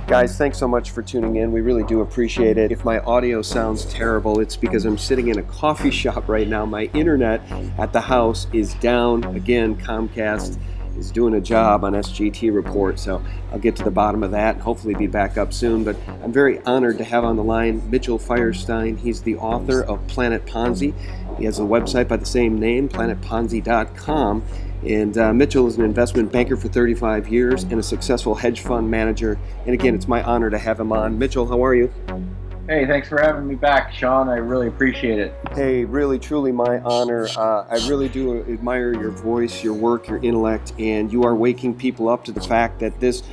Guys, thanks so much for tuning in. We really do appreciate it. If my audio sounds terrible, it's because I'm sitting in a coffee shop right now. My internet at the house is down. Again, Comcast is doing a job on SGT Report, so I'll get to the bottom of that and hopefully be back up soon. But I'm very honored to have on the line Mitchell Feierstein. He's the author of Planet Ponzi. He has a website by the same name, planetponzi.com. And Mitchell is an investment banker for 35 years and a successful hedge fund manager. And again, it's my honor to have him on. Mitchell, how are you? Hey, thanks for having me back, Sean. I really appreciate it. Hey, really, truly my honor. I really do admire your voice, your work, your intellect, and you are waking people up to the fact that this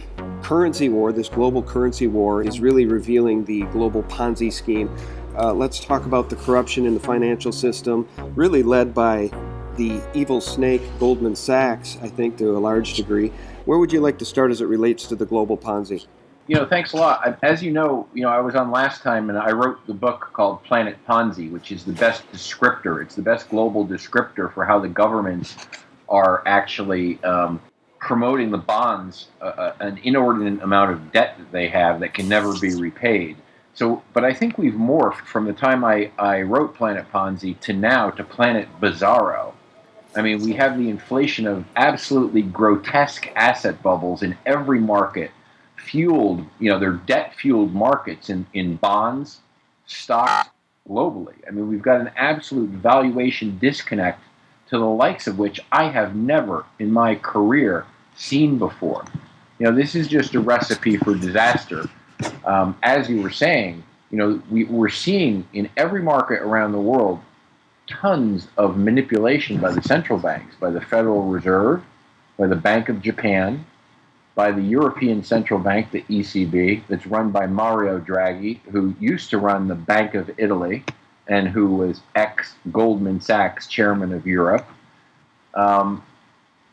currency war, this global currency war, is really revealing the global Ponzi scheme. Let's talk about the corruption in the financial system, really led by the evil snake Goldman Sachs, I think, to a large degree. Where would you like to start as it relates to the global Ponzi? Thanks a lot. As you know, I was on last time and I wrote the book called Planet Ponzi, which is the best descriptor. It's the best global descriptor for how the governments are actually promoting the bonds, an inordinate amount of debt that they have that can never be repaid. But I think we've morphed from the time I wrote Planet Ponzi to now to Planet Bizarro. I mean, we have the inflation of absolutely grotesque asset bubbles in every market, fueled, they're debt-fueled markets in bonds, stocks, globally. I mean, we've got an absolute valuation disconnect to the likes of which I have never in my career seen before. This is just a recipe for disaster. As you were saying, we're seeing in every market around the world tons of manipulation by the central banks, by the Federal Reserve, by the Bank of Japan, by the European Central Bank, the ECB, that's run by Mario Draghi, who used to run the Bank of Italy and who was ex-Goldman Sachs chairman of Europe.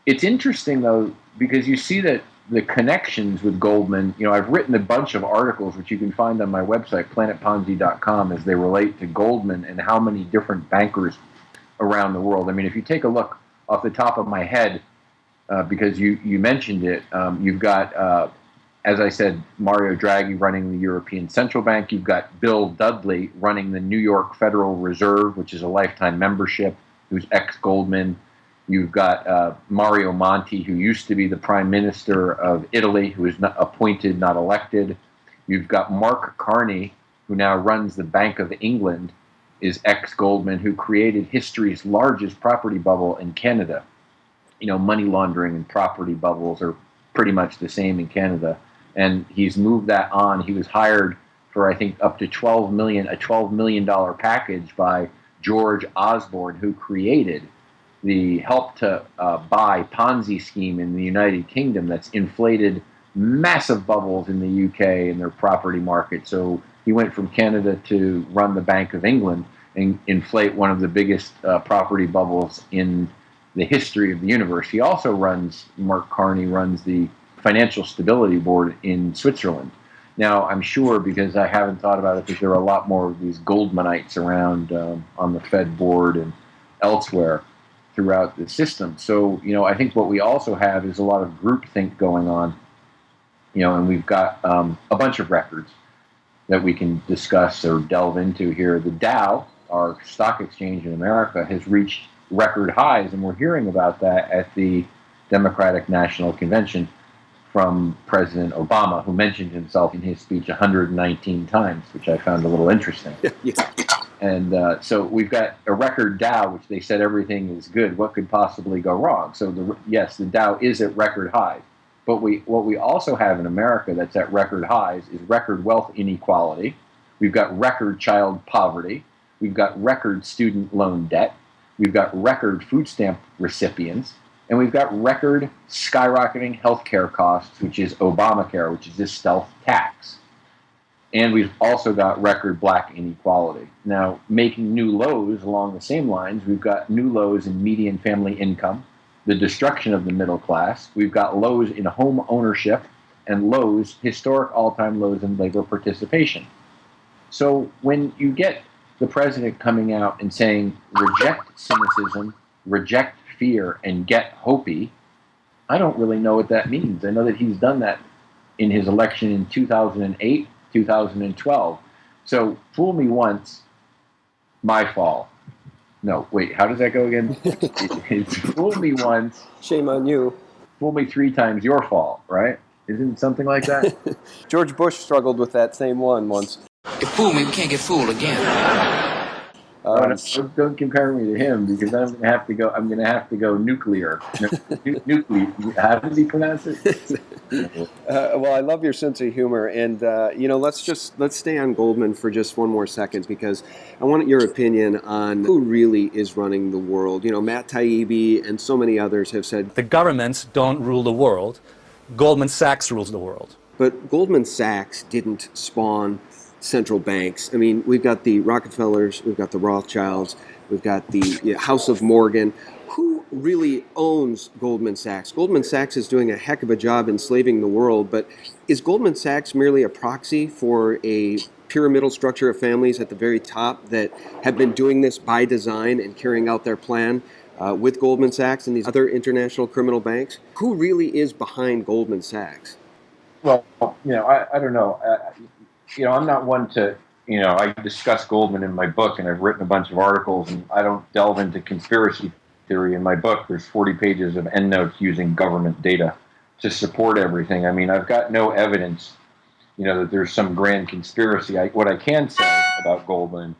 It's interesting, though, because you see that the connections with Goldman, I've written a bunch of articles, which you can find on my website, planetponzi.com, as they relate to Goldman and how many different bankers around the world. I mean, if you take a look off the top of my head, because you mentioned it, you've got, as I said, Mario Draghi running the European Central Bank. You've got Bill Dudley running the New York Federal Reserve, which is a lifetime membership, who's ex-Goldman. You've got Mario Monti, who used to be the Prime Minister of Italy, who is not appointed, not elected. You've got Mark Carney, who now runs the Bank of England, is ex-Goldman, who created history's largest property bubble in Canada. Money laundering and property bubbles are pretty much the same in Canada. And he's moved that on. He was hired for, I think, up to $12 million package by George Osborne, who created the help to buy Ponzi scheme in the United Kingdom that's inflated massive bubbles in the UK and their property market. So he went from Canada to run the Bank of England and inflate one of the biggest property bubbles in the history of the universe. He also Mark Carney runs the Financial Stability Board in Switzerland. Now, I'm sure, because I haven't thought about it, that there are a lot more of these Goldmanites around on the Fed board and elsewhere throughout the system. So, I think what we also have is a lot of groupthink going on, and we've got a bunch of records that we can discuss or delve into here. The Dow, our stock exchange in America, has reached record highs, and we're hearing about that at the Democratic National Convention from President Obama, who mentioned himself in his speech 119 times, which I found a little interesting. Yeah. And so we've got a record Dow, which they said everything is good. What could possibly go wrong? So the Dow is at record highs. But what we also have in America that's at record highs is record wealth inequality. We've got record child poverty. We've got record student loan debt. We've got record food stamp recipients. And we've got record skyrocketing healthcare costs, which is Obamacare, which is this stealth tax. And we've also got record black inequality. Now, making new lows along the same lines, we've got new lows in median family income, the destruction of the middle class. We've got lows in home ownership and historic all-time lows in labor participation. So when you get the president coming out and saying, reject cynicism, reject fear, and get hopey, I don't really know what that means. I know that he's done that in his election in 2008, 2012. So fool me once, my fall. No, wait, how does that go again? It's fool me once. Shame on you. Fool me 3 times, your fault, right? Isn't it something like that? George Bush struggled with that same one once. If fool me, we can't get fooled again. Don't compare me to him, because I'm going to have to go nuclear. Nuclear. How does he pronounce it? Well, I love your sense of humor, and let's stay on Goldman for just one more second, because I want your opinion on who really is running the world. Matt Taibbi and so many others have said the governments don't rule the world. Goldman Sachs rules the world. But Goldman Sachs didn't spawn central banks. I mean, we've got the Rockefellers, we've got the Rothschilds, we've got the House of Morgan. Who really owns Goldman Sachs? Goldman Sachs is doing a heck of a job enslaving the world, but is Goldman Sachs merely a proxy for a pyramidal structure of families at the very top that have been doing this by design and carrying out their plan with Goldman Sachs and these other international criminal banks? Who really is behind Goldman Sachs? Well, I don't know. I'm not one to, I discuss Goldman in my book, and I've written a bunch of articles, and I don't delve into conspiracy theory in my book. There's 40 pages of endnotes using government data to support everything. I mean, I've got no evidence, that there's some grand conspiracy. What I can say about Goldman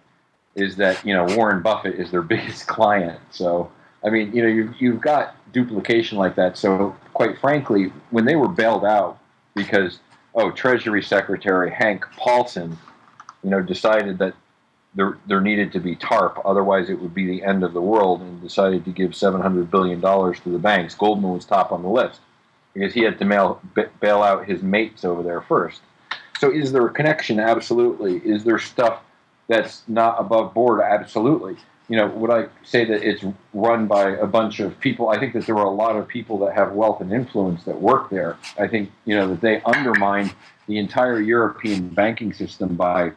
is that, Warren Buffett is their biggest client. So, I mean, you've got duplication like that. So, quite frankly, when they were bailed out because Treasury Secretary Hank Paulson, decided that there needed to be TARP, otherwise it would be the end of the world, and decided to give $700 billion to the banks. Goldman was top on the list because he had to bail out his mates over there first. So is there a connection? Absolutely. Is there stuff that's not above board? Absolutely. Would I say that it's run by a bunch of people? I think that there are a lot of people that have wealth and influence that work there. I think, that they undermined the entire European banking system by,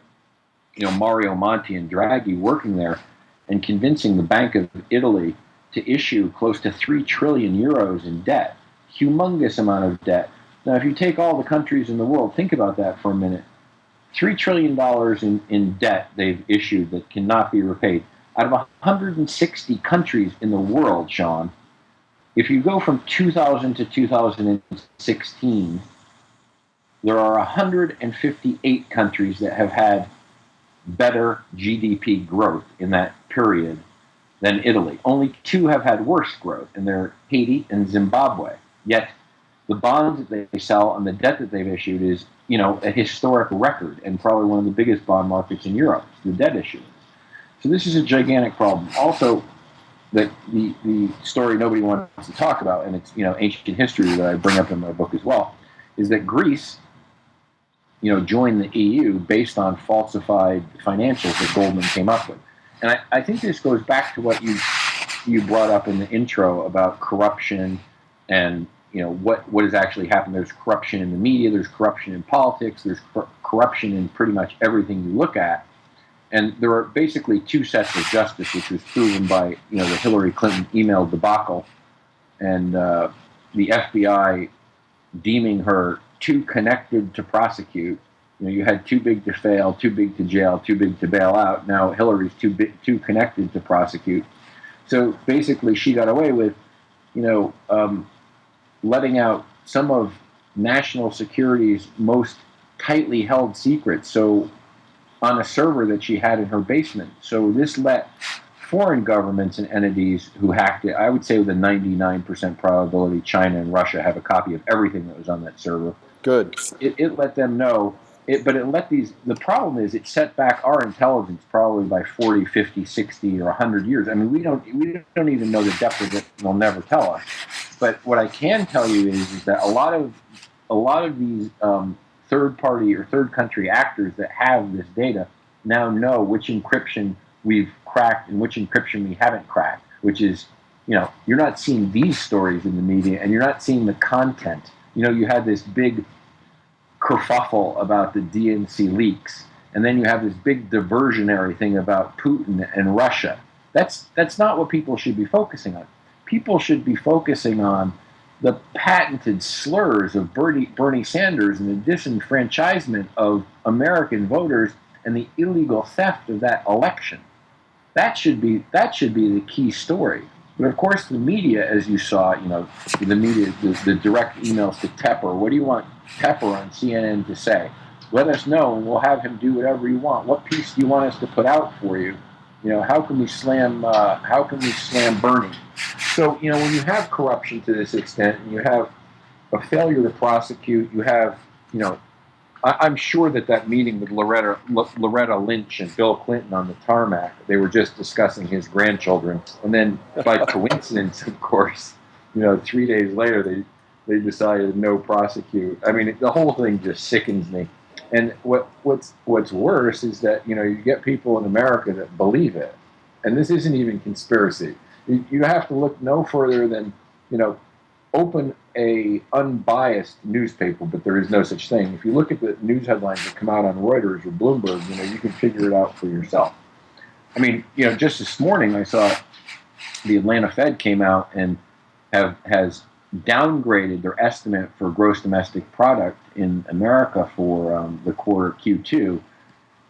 Mario Monti and Draghi working there and convincing the Bank of Italy to issue close to 3 trillion euros in debt. Humongous amount of debt. Now, if you take all the countries in the world, think about that for a minute. $3 trillion in debt they've issued that cannot be repaid. Out of 160 countries in the world, Sean, if you go from 2000 to 2016, there are 158 countries that have had better GDP growth in that period than Italy. Only 2 have had worse growth, and they're Haiti and Zimbabwe. Yet the bonds that they sell and the debt that they've issued is, a historic record, and probably one of the biggest bond markets in Europe, the debt issue. So this is a gigantic problem. Also, the story nobody wants to talk about, and it's ancient history that I bring up in my book as well, is that Greece, joined the EU based on falsified financials that Goldman came up with. And I think this goes back to what you brought up in the intro about corruption and what has actually happened. There's corruption in the media, there's corruption in politics, there's corruption in pretty much everything you look at. And there are basically 2 sets of justice, which was proven by the Hillary Clinton email debacle and the FBI deeming her too connected to prosecute. You had too big to fail, too big to jail, too big to bail out. Now Hillary's too connected to prosecute. So basically, she got away with, letting out some of national security's most tightly held secrets. So on a server that she had in her basement. So this let foreign governments and entities who hacked it, I would say with a 99% probability, China and Russia have a copy of everything that was on that server. Good. It let them know, but it let the problem is it set back our intelligence probably by 40, 50, 60, or 100 years. I mean, we don't even know the depth of it, they'll never tell us. But what I can tell you is that a lot of these third-party or third-country actors that have this data now know which encryption we've cracked and which encryption we haven't cracked, which is, you're not seeing these stories in the media, and you're not seeing the content. You had this big kerfuffle about the DNC leaks, and then you have this big diversionary thing about Putin and Russia. That's not what people should be focusing on. People should be focusing on the patented slurs of Bernie Sanders and the disenfranchisement of American voters and the illegal theft of that election. That should be the key story. But of course, the media, as you saw, the media, the direct emails to Tepper. What do you want Tepper on CNN to say? Let us know, and we'll have him do whatever you want. What piece do you want us to put out for you? How can we slam Bernie? So, when you have corruption to this extent, and you have a failure to prosecute, you have, I'm sure that meeting with Loretta Lynch and Bill Clinton on the tarmac, they were just discussing his grandchildren. And then by coincidence, of course, 3 days later, they decided no prosecute. I mean, the whole thing just sickens me. And what's worse is that, you get people in America that believe it. And this isn't even conspiracy. You have to look no further than, open a unbiased newspaper, but there is no such thing. If you look at the news headlines that come out on Reuters or Bloomberg, you can figure it out for yourself. I mean, just this morning I saw the Atlanta Fed came out and has downgraded their estimate for gross domestic product in America for the quarter Q2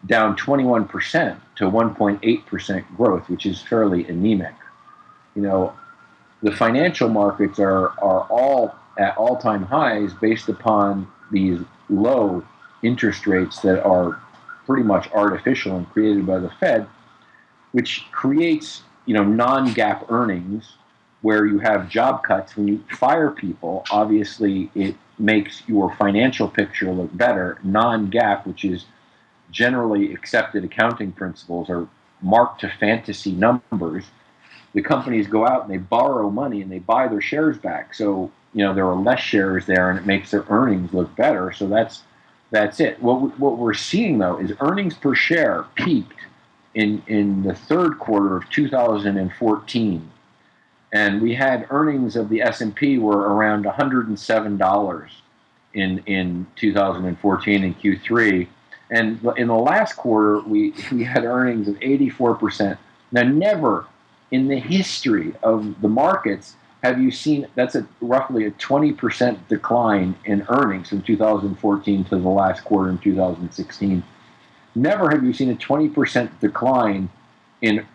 down 21% to 1.8% growth, which is fairly anemic. The financial markets are all at all-time highs based upon these low interest rates that are pretty much artificial and created by the Fed, which creates, non-GAAP earnings where you have job cuts. When you fire people, obviously it makes your financial picture look better. Non-GAAP, which is generally accepted accounting principles, are marked to fantasy numbers. The companies go out and they borrow money and they buy their shares back. So, there are less shares there and it makes their earnings look better. So that's it. What we're seeing, though, is earnings per share peaked in the third quarter of 2014. And we had earnings of the S&P were around $107 in 2014 in Q3. And in the last quarter, we had earnings of 84%. Now, never in the history of the markets have you seen, that's roughly a 20% decline in earnings from 2014 to the last quarter in 2016. Never have you seen a 20% decline in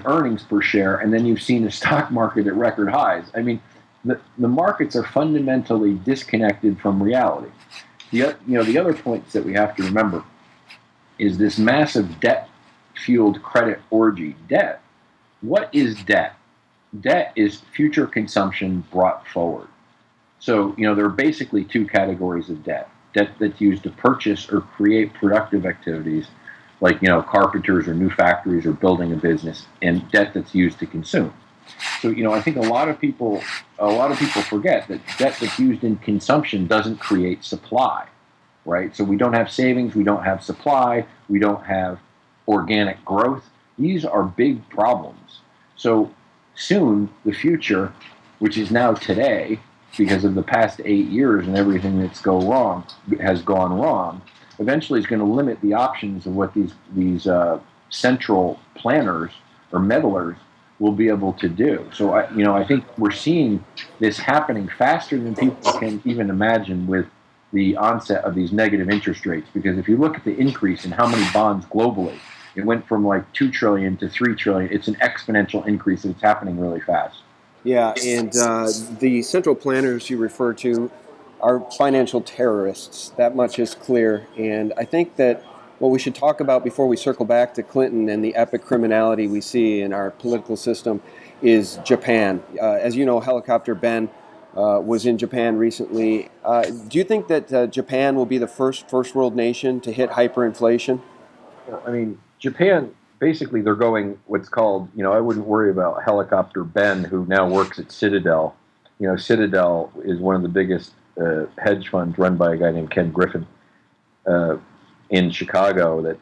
earnings per share, and then you've seen the stock market at record highs. I mean, the markets are fundamentally disconnected from reality. The other points that we have to remember is this massive debt-fueled credit orgy. Debt. What is debt? Debt is future consumption brought forward. So, there are basically two categories of debt. Debt that's used to purchase or create productive activities, like, carpenters or new factories or building a business, and debt that's used to consume. So, I think a lot of people forget that debt that's used in consumption doesn't create supply, right? So we don't have savings, we don't have supply, we don't have organic growth. These are big problems. So soon, the future, which is now today, because of the past 8 years and everything that's has gone wrong, eventually is going to limit the options of what these central planners or meddlers will be able to do. So I think we're seeing this happening faster than people can even imagine with the onset of these negative interest rates. Because if you look at the increase in how many bonds globally, it went from like 2 trillion to 3 trillion. It's an exponential increase, and it's happening really fast. Yeah, and the central planners you refer to are financial terrorists. That much is clear. And I think that what we should talk about before we circle back to Clinton and the epic criminality we see in our political system is Japan. As you know, Helicopter Ben was in Japan recently. Do you think that Japan will be the first world nation to hit hyperinflation? I mean, Japan, basically they're going what's called, I wouldn't worry about Helicopter Ben, who now works at Citadel. Citadel is one of the biggest hedge funds run by a guy named Ken Griffin in Chicago that,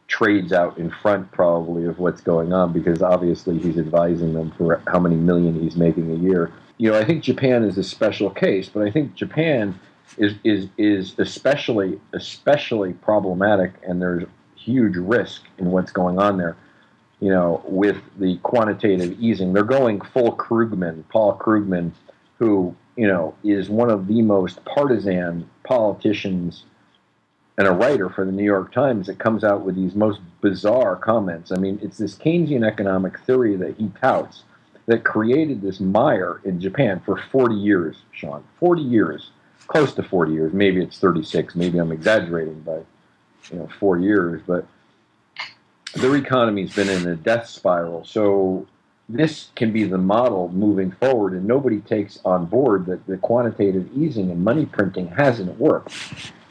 trades out in front probably of what's going on, because obviously he's advising them for how many million he's making a year. I think Japan is a special case, but I think Japan is especially problematic, and there's huge risk in what's going on there. With the quantitative easing, they're going full Krugman, Paul Krugman, who, is one of the most partisan politicians and a writer for the New York Times, that comes out with these most bizarre comments. I mean, it's this Keynesian economic theory that he touts that created this mire in Japan for 40 years, Sean. 40 years, close to 40 years. Maybe it's 36. Maybe I'm exaggerating by 4 years. But their economy's been in a death spiral. So this can be the model moving forward, and nobody takes on board that the quantitative easing and money printing hasn't worked.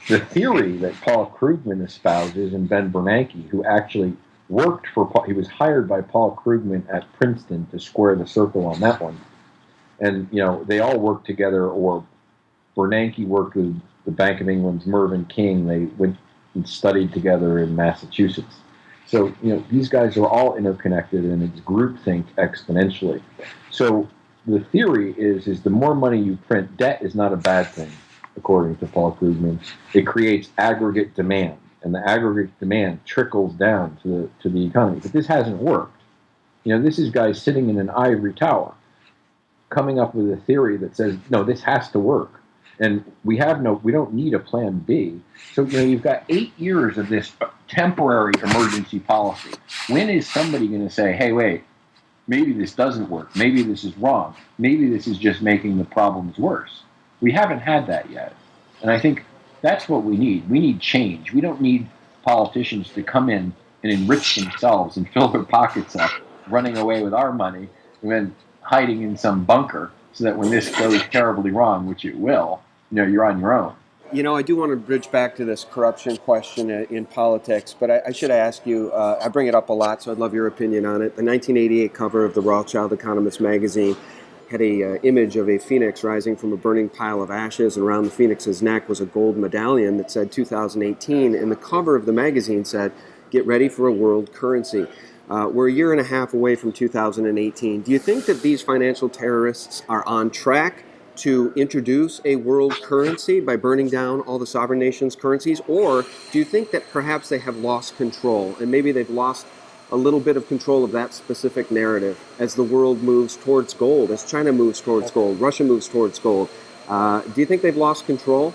The theory that Paul Krugman espouses, and Ben Bernanke, who actually worked for Paul, he was hired by Paul Krugman at Princeton to square the circle on that one. And, they all worked together, or Bernanke worked with the Bank of England's Mervyn King. They went and studied together in Massachusetts. So, these guys are all interconnected, and it's groupthink exponentially. So the theory is the more money you print, debt is not a bad thing, according to Paul Krugman. It creates aggregate demand, and the aggregate demand trickles down to the economy. But this hasn't worked. This is guys sitting in an ivory tower, coming up with a theory that says, no, this has to work. And we don't need a plan B. So, you've got 8 years of this temporary emergency policy. When is somebody going to say, hey, wait, maybe this doesn't work. Maybe this is wrong. Maybe this is just making the problems worse. We haven't had that yet. And I think that's what we need. We need change. We don't need politicians to come in and enrich themselves and fill their pockets up, running away with our money, and then hiding in some bunker so that when this goes terribly wrong, which it will, you're on your own. I do want to bridge back to this corruption question in politics, but I should ask you, I bring it up a lot, so I'd love your opinion on it. The 1988 cover of the Rothschild Economist magazine had a image of a phoenix rising from a burning pile of ashes, and around the phoenix's neck was a gold medallion that said 2018, and the cover of the magazine said, "Get ready for a world currency." We're a year and a half away from 2018. Do you think that these financial terrorists are on track to introduce a world currency by burning down all the sovereign nations' currencies? Or do you think that perhaps they have lost control, and maybe they've lost a little bit of control of that specific narrative as the world moves towards gold, as China moves towards gold, Russia moves towards gold? Do you think they've lost control?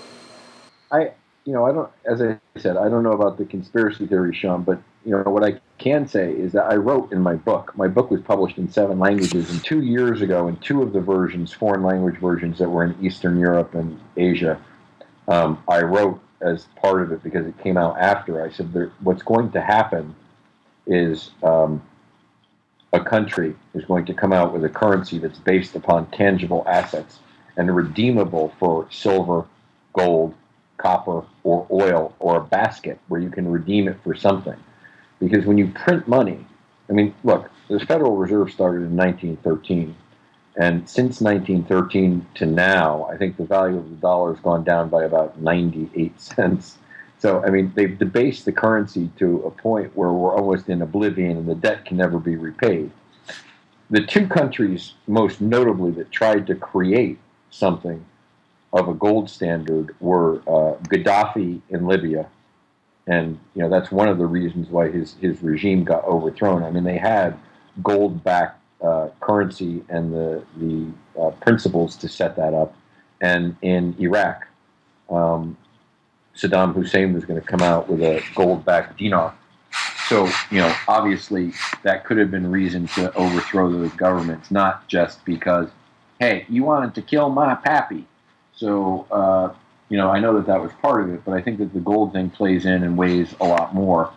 I don't, as I said, I don't know about the conspiracy theory, Sean, but what I can say is that I wrote in my book was published in 7 languages, and 2 years ago, in 2 of the versions, foreign language versions that were in Eastern Europe and Asia, I wrote as part of it, because it came out after, I said, what's going to happen is a country is going to come out with a currency that's based upon tangible assets and redeemable for silver, gold, copper, or oil, or a basket where you can redeem it for something. Because when you print money, I mean, look, the Federal Reserve started in 1913, and since 1913 to now, I think the value of the dollar has gone down by about 98 cents. So, I mean, they've debased the currency to a point where we're almost in oblivion and the debt can never be repaid. The 2 countries, most notably, that tried to create something of a gold standard were Gaddafi in Libya. And, that's one of the reasons why his regime got overthrown. I mean, they had gold-backed currency and the principles to set that up. And in Iraq, Saddam Hussein was going to come out with a gold-backed dinar. So, obviously that could have been reason to overthrow those governments, not just because, hey, you wanted to kill my pappy. So, I know that was part of it, but I think that the gold thing plays in and weighs a lot more.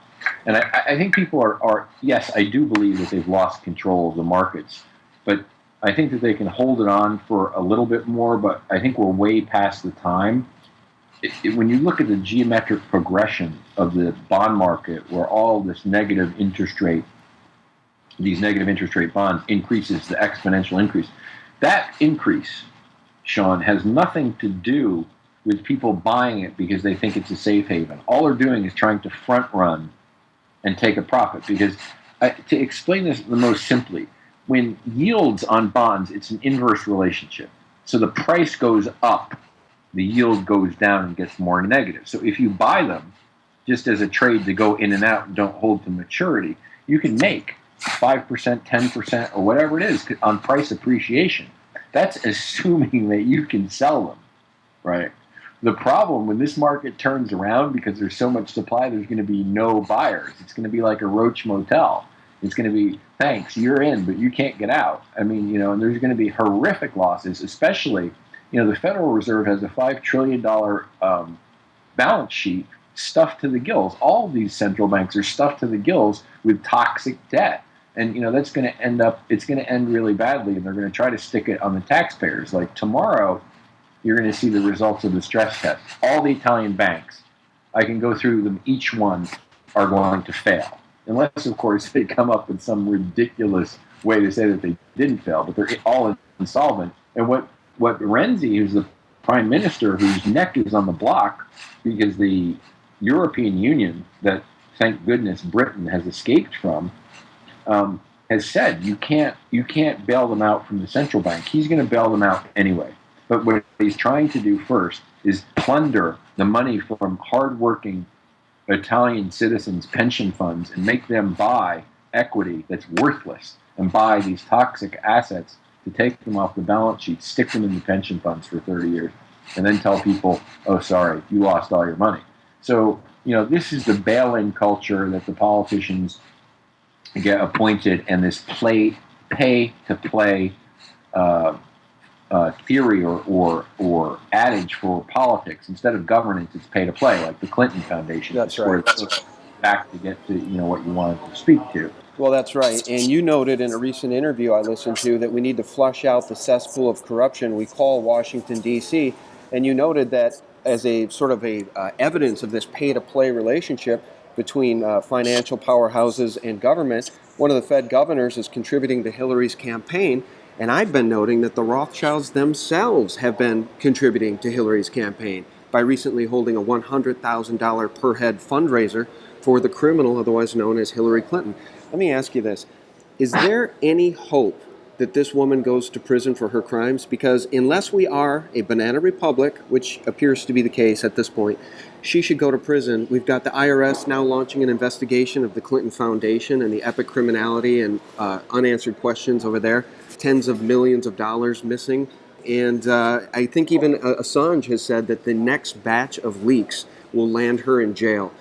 And I think people are, yes, I do believe that they've lost control of the markets, but I think that they can hold it on for a little bit more, but I think we're way past the time. When you look at the geometric progression of the bond market, where all this negative interest rate, these negative interest rate bonds increases the exponential increase, that increase, Sean, has nothing to do with people buying it because they think it's a safe haven. All they're doing is trying to front run and take a profit. Because to explain this the most simply, when yields on bonds, it's an inverse relationship. So the price goes up, the yield goes down and gets more negative. So if you buy them just as a trade to go in and out and don't hold to maturity, you can make 5%, 10%, or whatever it is on price appreciation. that's assuming that you can sell them, right? The problem when this market turns around, because there's so much supply, there's going to be no buyers. It's going to be like a Roach Motel. It's going to be, thanks, you're in, but you can't get out. I mean, and there's going to be horrific losses, especially, the Federal Reserve has a $5 trillion balance sheet stuffed to the gills. All of these central banks are stuffed to the gills with toxic debt. And, that's going to it's going to end really badly, and they're going to try to stick it on the taxpayers. Like tomorrow, you're going to see the results of the stress test. All the Italian banks, I can go through them, each one are going to fail. Unless, of course, they come up with some ridiculous way to say that they didn't fail, but they're all insolvent. And what Renzi, who's the prime minister, whose neck is on the block because the European Union, that thank goodness Britain has escaped from, has said you can't bail them out from the central bank. He's going to bail them out anyway. But what he's trying to do first is plunder the money from hardworking Italian citizens' pension funds and make them buy equity that's worthless and buy these toxic assets to take them off the balance sheet, stick them in the pension funds for 30 years, and then tell people, oh, sorry, you lost all your money. So, this is the bail-in culture that the politicians get appointed, and this pay-to-play theory or adage for politics. Instead of governance, it's pay-to-play, like the Clinton Foundation. That's right. Where it's back to get to what you wanted to speak to. Well, that's right. And you noted in a recent interview I listened to that we need to flush out the cesspool of corruption we call Washington, D.C., and you noted that as a sort of evidence of this pay-to-play relationship between financial powerhouses and government, one of the Fed governors is contributing to Hillary's campaign, and I've been noting that the Rothschilds themselves have been contributing to Hillary's campaign by recently holding a $100,000 per head fundraiser for the criminal otherwise known as Hillary Clinton. Let me ask you this. Is there any hope that this woman goes to prison for her crimes? Because unless we are a banana republic, which appears to be the case at this point, she should go to prison. We've got the IRS now launching an investigation of the Clinton Foundation and the epic criminality and unanswered questions over there. Tens of millions of dollars missing. And I think even Assange has said that the next batch of leaks will land her in jail.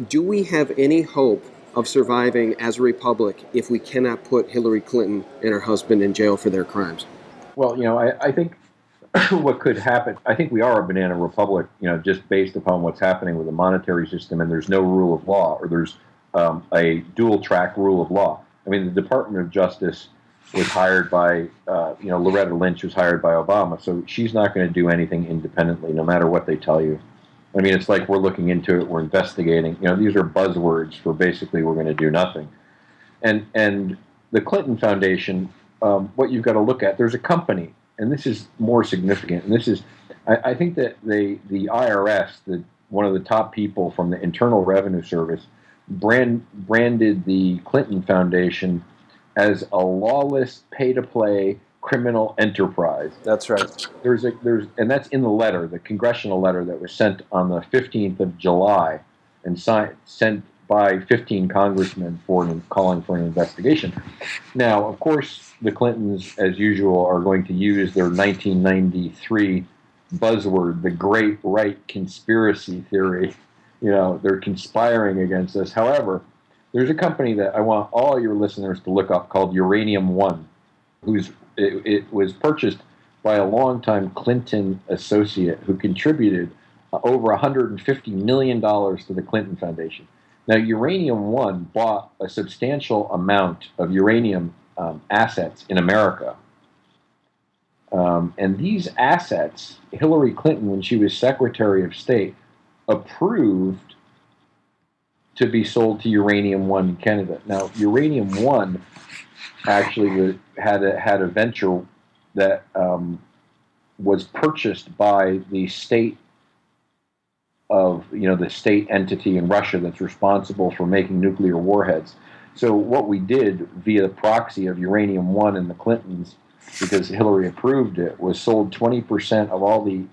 Do we have any hope of surviving as a republic if we cannot put Hillary Clinton and her husband in jail for their crimes? Well, I think what could happen, I think we are a banana republic, just based upon what's happening with the monetary system, and there's no rule of law, or there's a dual-track rule of law. I mean, the Department of Justice was hired by, Loretta Lynch was hired by Obama, so she's not going to do anything independently, no matter what they tell you. I mean, it's like we're looking into it, we're investigating. These are buzzwords for basically we're going to do nothing. And the Clinton Foundation, what you've got to look at, there's a company, and this is more significant. And this is, I think that the IRS, one of the top people from the Internal Revenue Service, branded the Clinton Foundation as a lawless, pay-to-play criminal enterprise. That's right. And that's in the letter, the congressional letter that was sent on the 15th of July and sent by 15 congressmen calling for an investigation. Now, of course, the Clintons, as usual, are going to use their 1993 buzzword, the Great Right Conspiracy Theory. They're conspiring against us. However, there's a company that I want all your listeners to look up called Uranium One, it was purchased by a longtime Clinton associate who contributed over $150 million to the Clinton Foundation. Now, Uranium One bought a substantial amount of uranium assets in America. And these assets, Hillary Clinton, when she was Secretary of State, approved to be sold to Uranium One in Canada. Now, Uranium One actually had a venture that was purchased by the state of, the state entity in Russia that's responsible for making nuclear warheads. So what we did via the proxy of Uranium One and the Clintons, because Hillary approved it, was sold 20% of all the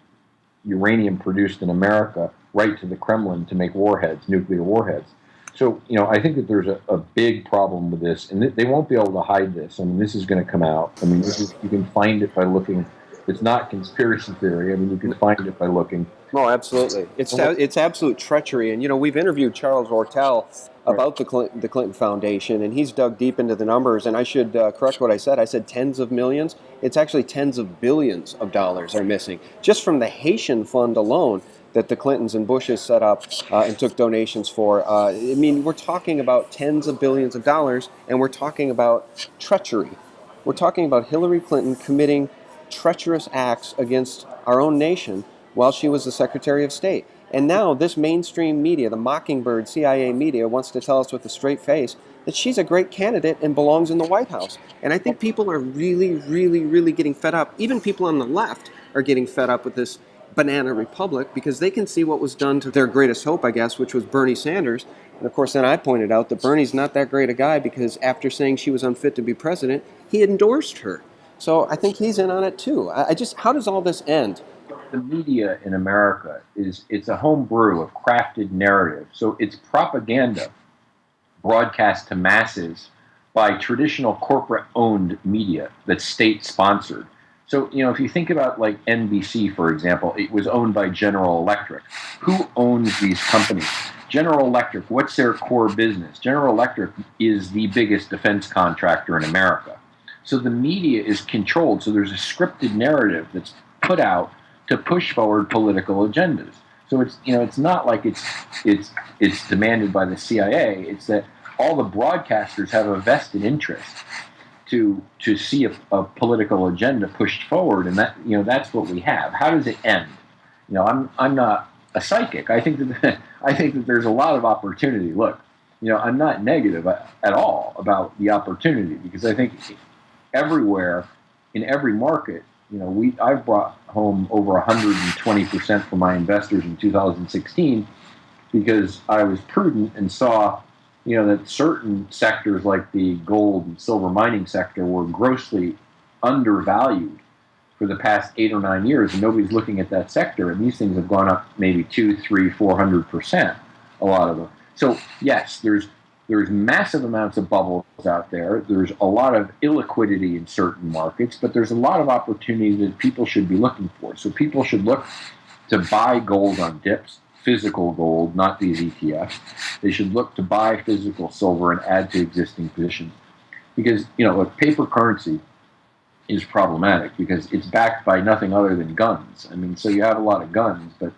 uranium produced in America right to the Kremlin to make warheads, nuclear warheads. So, I think that there's a big problem with this, and they won't be able to hide this. I mean, this is going to come out. I mean, you can find it by looking. It's not conspiracy theory. I mean, you can find it by looking. No, absolutely. It's absolute treachery. And, we've interviewed Charles Ortel about the Clinton Foundation, and he's dug deep into the numbers. And I should correct what I said. I said tens of millions. It's actually tens of billions of dollars are missing, just from the Haitian fund alone that the Clintons and Bushes set up and took donations for. I mean, we're talking about tens of billions of dollars, and we're talking about treachery. We're talking about Hillary Clinton committing treacherous acts against our own nation while she was the Secretary of State. And now this mainstream media, the Mockingbird CIA media, wants to tell us with a straight face that she's a great candidate and belongs in the White House. And I think people are really, really, really getting fed up. Even people on the left are getting fed up with this banana republic because they can see what was done to their greatest hope, I guess, which was Bernie Sanders. And of course, then I pointed out that Bernie's not that great a guy because after saying she was unfit to be president, he endorsed her. So I think he's in on it too. How does all this end? The media in America it's a home brew of crafted narrative. So it's propaganda broadcast to masses by traditional corporate-owned media that's state-sponsored. So, if you think about like NBC, for example, it was owned by General Electric. Who owns these companies? General Electric, what's their core business? General Electric is the biggest defense contractor in America. So the media is controlled. So there's a scripted narrative that's put out to push forward political agendas. So it's not like it's demanded by the CIA. It's that all the broadcasters have a vested interest to see a political agenda pushed forward, and that's what we have. How does it end? I'm not a psychic. I think that there's a lot of opportunity. Look, I'm not negative at all about the opportunity because I think everywhere in every market, I've brought home over 120% for my investors in 2016 because I was prudent and saw that certain sectors like the gold and silver mining sector were grossly undervalued for the past 8 or 9 years, and nobody's looking at that sector, and these things have gone up maybe 2, 3, 400%, a lot of them. So yes, there's massive amounts of bubbles out there. There's a lot of illiquidity in certain markets, but there's a lot of opportunity that people should be looking for. So people should look to buy gold on dips, physical gold, not these ETFs. They should look to buy physical silver and add to existing positions. Because, paper currency is problematic because it's backed by nothing other than guns. I mean, so you have a lot of guns, but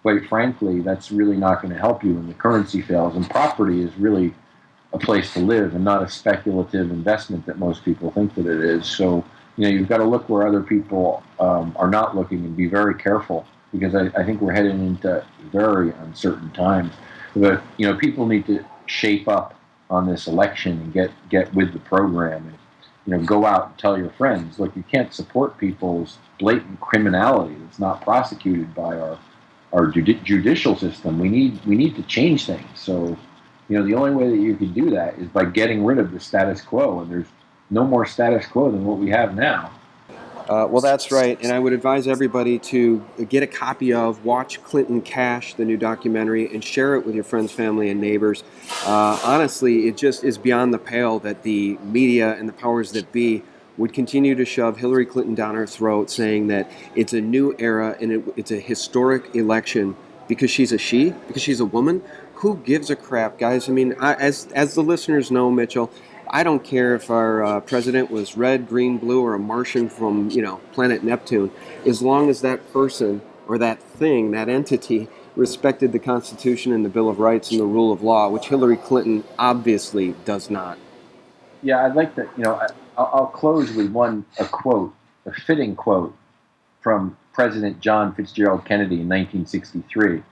quite frankly, that's really not going to help you when the currency fails. And property is really a place to live and not a speculative investment that most people think that it is. So, you've got to look where other people are not looking and be very careful because I think we're heading into very uncertain times. But, people need to shape up on this election and get with the program and, go out and tell your friends, look, you can't support people's blatant criminality that's not prosecuted by our judicial system. We need to change things. So, the only way that you can do that is by getting rid of the status quo, and there's no more status quo than what we have now. Well, that's right, and I would advise everybody to get a copy of Watch Clinton Cash, the new documentary, and share it with your friends, family, and neighbors. Honestly, it just is beyond the pale that the media and the powers that be would continue to shove Hillary Clinton down our throat, saying that it's a new era and it's a historic election because she's a woman. Who gives a crap, guys? I mean, as the listeners know, Mitchell, I don't care if our president was red, green, blue, or a Martian from, planet Neptune, as long as that person or that thing, that entity, respected the Constitution and the Bill of Rights and the rule of law, which Hillary Clinton obviously does not. Yeah, I'd like to, I'll close with a quote, a fitting quote from President John Fitzgerald Kennedy in 1963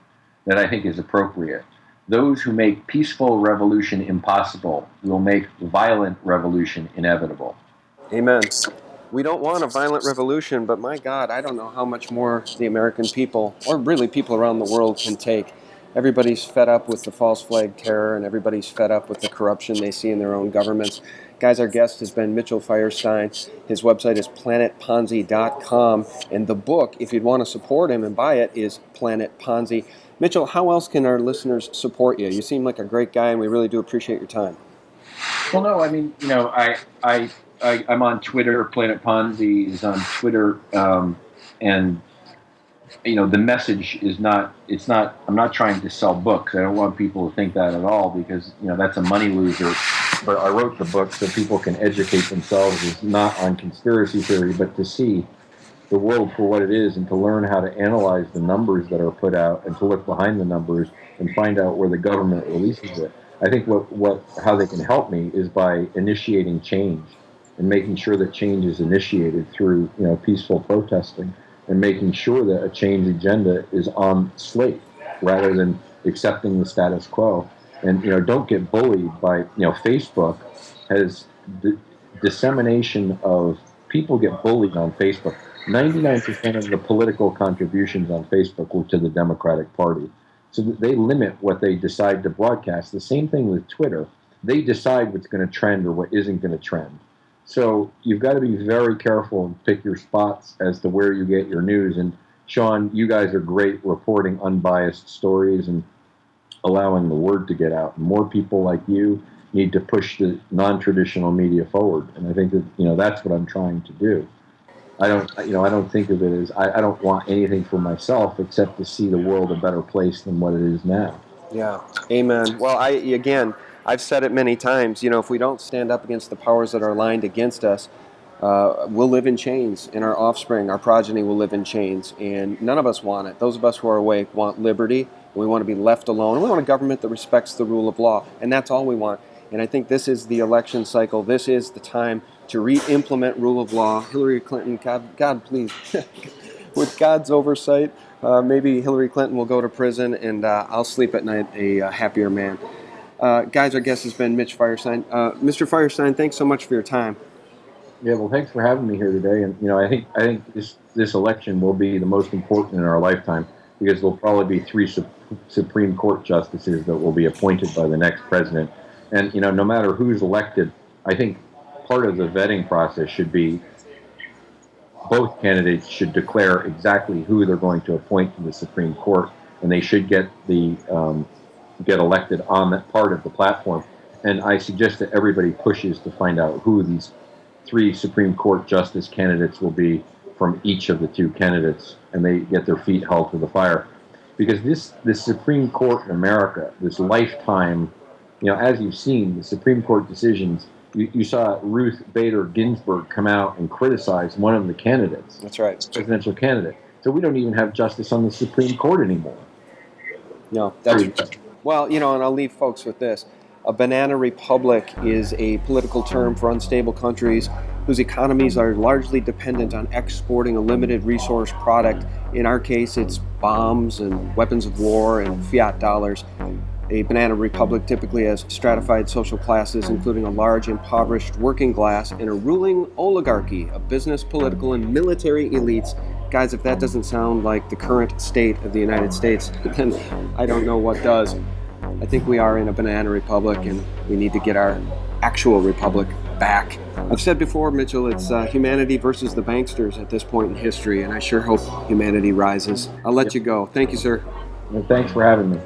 that I think is appropriate. Those who make peaceful revolution impossible will make violent revolution inevitable. Amen. We don't want a violent revolution, but my God, I don't know how much more the American people, or really people around the world, can take. Everybody's fed up with the false flag terror, and everybody's fed up with the corruption they see in their own governments. Guys, our guest has been Mitchell Feierstein. His website is planetponzi.com, and the book, if you'd want to support him and buy it, is Planet Ponzi. Mitchell, how else can our listeners support you? You seem like a great guy, and we really do appreciate your time. Well, no, I mean, I'm on Twitter. Planet Ponzi is on Twitter, and the message is not. I'm not trying to sell books. I don't want people to think that at all, because that's a money loser. But I wrote the book so people can educate themselves. It's not on conspiracy theory, but to see the world for what it is, and to learn how to analyze the numbers that are put out, and to look behind the numbers and find out where the government releases it. I think how they can help me is by initiating change and making sure that change is initiated through peaceful protesting, and making sure that a change agenda is on slate rather than accepting the status quo. And don't get bullied by Facebook has dissemination of people get bullied on Facebook. 99% of the political contributions on Facebook were to the Democratic Party. So they limit what they decide to broadcast. The same thing with Twitter. They decide what's going to trend or what isn't going to trend. So you've got to be very careful and pick your spots as to where you get your news. And Sean, you guys are great reporting unbiased stories and allowing the word to get out. And more people like you need to push the non-traditional media forward. And I think that that's what I'm trying to do. I don't think of it as I don't want anything for myself except to see the world a better place than what it is now. Yeah, amen. Well, I've said it many times. If we don't stand up against the powers that are aligned against us, we'll live in chains, and our offspring, our progeny, will live in chains. And none of us want it. Those of us who are awake want liberty. We want to be left alone. And we want a government that respects the rule of law, and that's all we want. And I think this is the election cycle. This is the time to re-implement rule of law. Hillary Clinton, God please, with God's oversight, maybe Hillary Clinton will go to prison, and I'll sleep at night a happier man. Guys, our guest has been Mitch Feierstein. Mr. Feierstein, thanks so much for your time. Yeah, well, thanks for having me here today. And I think this election will be the most important in our lifetime, because there'll probably be 3 Supreme Court justices that will be appointed by the next president. And no matter who's elected, I think part of the vetting process should be both candidates should declare exactly who they're going to appoint to the Supreme Court, and they should get elected on that part of the platform. And I suggest that everybody pushes to find out who these 3 Supreme Court justice candidates will be from each of the 2 candidates, and they get their feet held to the fire. Because this Supreme Court in America, this lifetime, as you've seen, the Supreme Court decisions, you saw Ruth Bader Ginsburg come out and criticize one of the candidates. That's right. Presidential candidate. So we don't even have justice on the Supreme Court anymore. No, well, and I'll leave folks with this. A banana republic is a political term for unstable countries whose economies are largely dependent on exporting a limited resource product. In our case, it's bombs and weapons of war and fiat dollars. A banana republic typically has stratified social classes, including a large impoverished working class and a ruling oligarchy of business, political, and military elites. Guys, if that doesn't sound like the current state of the United States, then I don't know what does. I think we are in a banana republic, and we need to get our actual republic back. I've said before, Mitchell, it's humanity versus the banksters at this point in history, and I sure hope humanity rises. I'll let you go. Thank you, sir. Well, thanks for having me.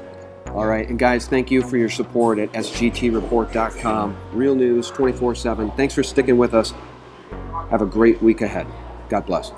All right, and guys, thank you for your support at sgtreport.com. Real news 24/7. Thanks for sticking with us. Have a great week ahead. God bless.